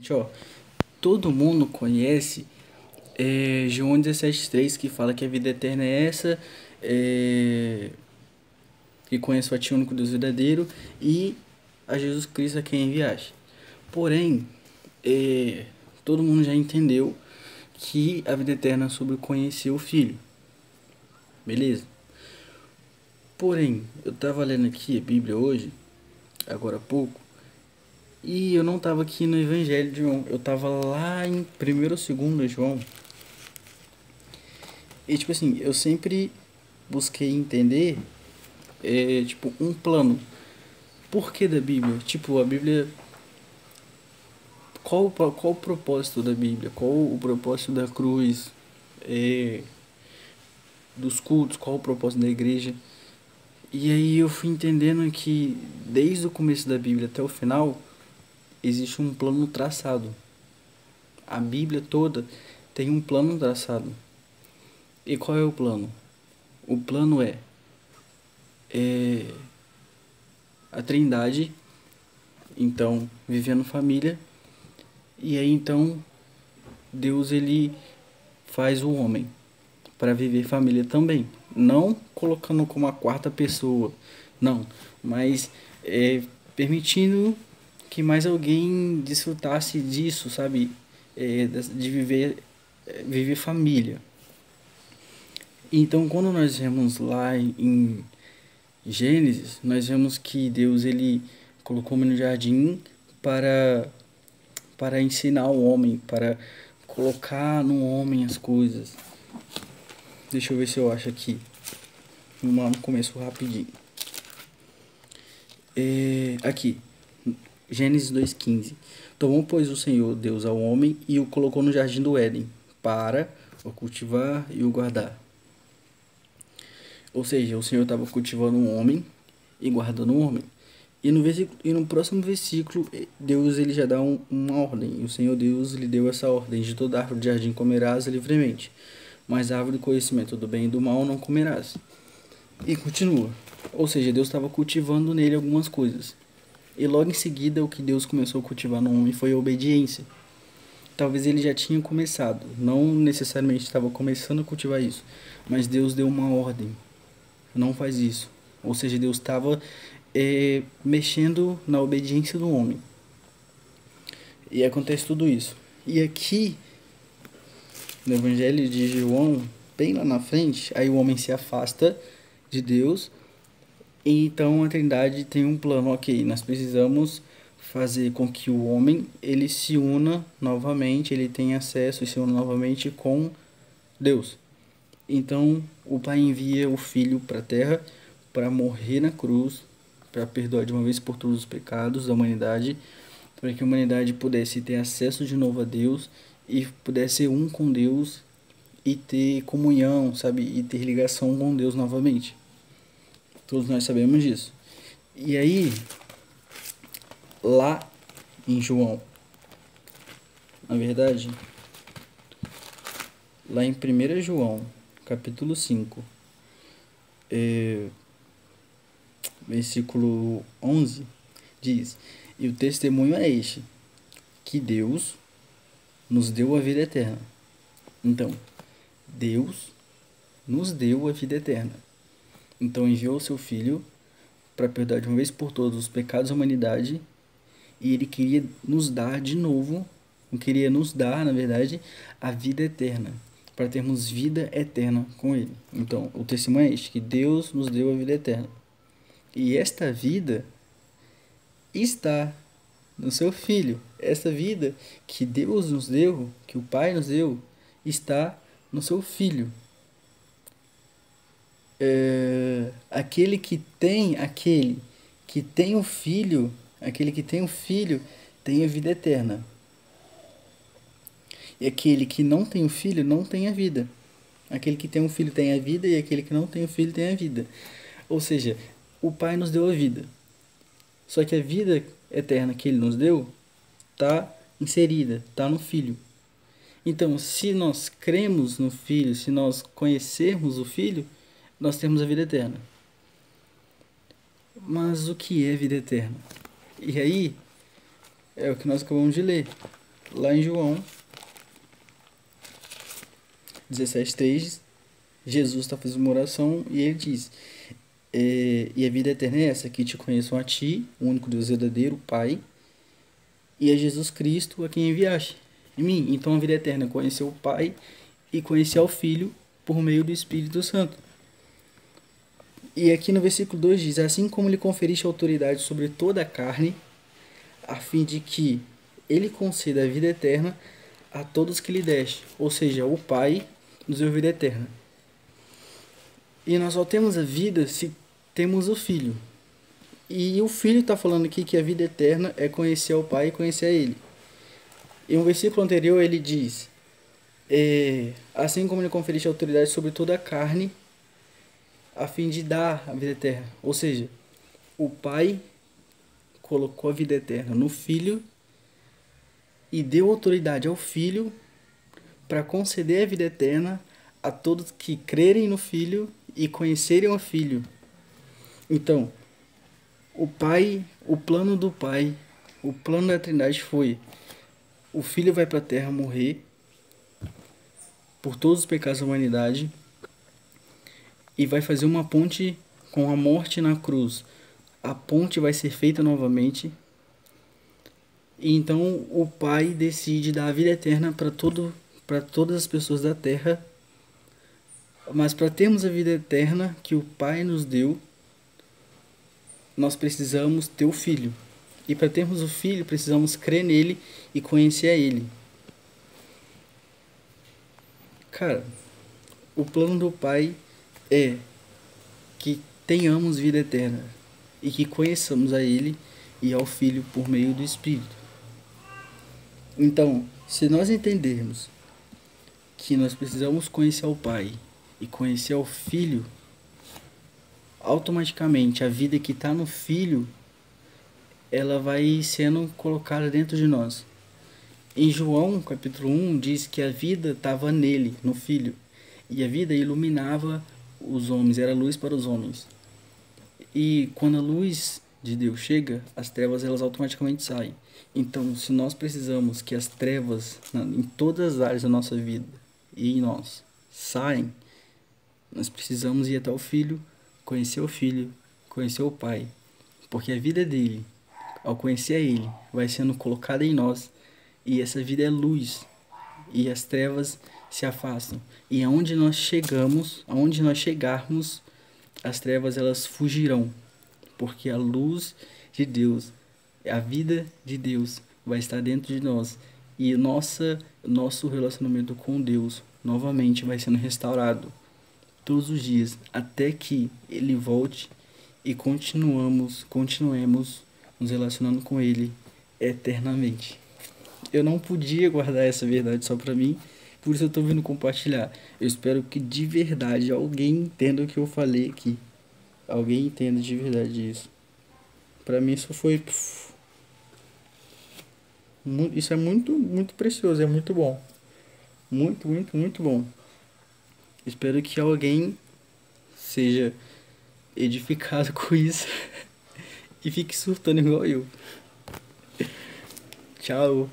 Ó, todo mundo conhece João 17,3 que fala que a vida eterna é essa, é, que conhece o Ati único Deus verdadeiro e a Jesus Cristo a quem enviaste. Porém, todo mundo já entendeu que a vida eterna é sobre conhecer o Filho, beleza? Porém, eu tava lendo aqui a Bíblia hoje, agora há pouco, e eu não tava aqui no Evangelho de João, eu tava lá em 1º ou 2º João. E tipo assim, eu sempre busquei entender tipo um plano. Por que da Bíblia? Tipo, a Bíblia. Qual o propósito da Bíblia? Qual o propósito da cruz? É, dos cultos? Qual o propósito da igreja? E aí eu fui entendendo que desde o começo da Bíblia até o final existe um plano traçado. A Bíblia toda tem um plano traçado. E qual é o plano? O plano é a Trindade, então vivendo família, e aí então Deus ele faz o homem para viver família também, não colocando como a quarta pessoa, não, mas permitindo que mais alguém desfrutasse disso, sabe, de viver família. Então, quando nós vemos lá em Gênesis, nós vemos que Deus ele colocou o homem no jardim para ensinar o homem, para colocar no homem as coisas. Deixa eu ver se eu acho aqui. Vamos no começo rapidinho. Aqui, Gênesis 2,15. Tomou, pois, o Senhor Deus ao homem e o colocou no jardim do Éden para o cultivar e o guardar. Ou seja, o Senhor estava cultivando um homem e guardando um homem. E no próximo versículo, Deus ele já dá uma ordem. E o Senhor Deus lhe deu essa ordem: de toda árvore do jardim comerás livremente, mas a árvore do conhecimento do bem e do mal não comerás. E continua. Ou seja, Deus estava cultivando nele algumas coisas. E logo em seguida, o que Deus começou a cultivar no homem foi a obediência. Talvez ele já tinha começado, não necessariamente estava começando a cultivar isso, mas Deus deu uma ordem: não faz isso. Ou seja, Deus estava mexendo na obediência do homem. E acontece tudo isso. E aqui, no Evangelho de João, bem lá na frente, aí o homem se afasta de Deus. E então a Trindade tem um plano, ok, nós precisamos fazer com que o homem ele se una novamente, ele tenha acesso e se una novamente com Deus. Então o Pai envia o Filho para a Terra para morrer na cruz, para perdoar de uma vez por todos os pecados da humanidade, para que a humanidade pudesse ter acesso de novo a Deus e pudesse ser um com Deus e ter comunhão, sabe, e ter ligação com Deus novamente. Todos nós sabemos disso. E aí, lá em João, na verdade, lá em 1º João, capítulo 5, versículo 11, diz: e o testemunho é este, que Deus nos deu a vida eterna. Então, Deus nos deu a vida eterna. Então enviou o seu Filho para perdoar de uma vez por todas os pecados da humanidade, e ele queria nos dar de novo, queria nos dar, na verdade, a vida eterna, para termos vida eterna com ele. Então, o testemunho é este, que Deus nos deu a vida eterna. E esta vida está no seu Filho. Esta vida que Deus nos deu, que o Pai nos deu, está no seu Filho. Aquele que tem o Filho, aquele que tem o Filho tem a vida eterna. E aquele que não tem o Filho não tem a vida. Aquele que tem o Filho tem a vida, e aquele que não tem o Filho tem a vida. Ou seja, o Pai nos deu a vida. Só que a vida eterna que ele nos deu está inserida, está no Filho. Então, se nós cremos no Filho, se nós conhecermos o Filho, nós temos a vida eterna. Mas o que é vida eterna? E aí, é o que nós acabamos de ler. Lá em João 17:3, Jesus está fazendo uma oração e ele diz: e a vida eterna é essa, que te conheçam a ti, o único Deus verdadeiro, Pai, e a Jesus Cristo a quem enviaste em mim. Então a vida eterna é conhecer o Pai e conhecer ao Filho por meio do Espírito Santo. E aqui no versículo 2 diz: assim como lhe conferiste autoridade sobre toda a carne, a fim de que ele conceda a vida eterna a todos que lhe deste. Ou seja, o Pai nos deu vida eterna. E nós só temos a vida se temos o Filho. E o Filho está falando aqui que a vida eterna é conhecer o Pai e conhecer a Ele. Em um versículo anterior ele diz: assim como lhe conferiste autoridade sobre toda a carne, a fim de dar a vida eterna. Ou seja, o Pai colocou a vida eterna no Filho e deu autoridade ao Filho para conceder a vida eterna a todos que crerem no Filho e conhecerem o Filho. Então, o plano do Pai, o plano da Trindade foi: o Filho vai para a terra morrer por todos os pecados da humanidade e vai fazer uma ponte com a morte na cruz. A ponte vai ser feita novamente. E então o Pai decide dar a vida eterna para todas as pessoas da terra. Mas para termos a vida eterna que o Pai nos deu, nós precisamos ter o Filho. E para termos o Filho, precisamos crer nele e conhecer a ele. Cara, o plano do Pai é que tenhamos vida eterna e que conheçamos a ele e ao Filho por meio do Espírito. Então, se nós entendermos que nós precisamos conhecer ao Pai e conhecer ao Filho, automaticamente a vida que está no Filho, ela vai sendo colocada dentro de nós. Em João, capítulo 1, diz que a vida estava nele, no Filho, e a vida iluminava os homens, era luz para os homens. E quando a luz de Deus chega, as trevas elas automaticamente saem. Então, se nós precisamos que as trevas em todas as áreas da nossa vida e em nós saem, nós precisamos ir até o Filho, conhecer o Filho, conhecer o Pai, porque a vida dele, ao conhecer a ele, vai sendo colocada em nós, e essa vida é luz, e as trevas se afastam. E aonde nós chegamos, aonde nós chegarmos, as trevas elas fugirão, porque a luz de Deus, a vida de Deus vai estar dentro de nós, e nosso relacionamento com Deus novamente vai sendo restaurado todos os dias, até que ele volte e continuemos nos relacionando com ele eternamente. Eu não podia guardar essa verdade só pra mim, por isso eu tô vindo compartilhar. Eu espero que de verdade alguém entenda o que eu falei aqui. Alguém entenda de verdade isso. Pra mim isso foi... Isso é muito, muito precioso, é muito bom. Muito, muito, muito bom. Espero que alguém seja edificado com isso e fique surtando igual eu. Tchau.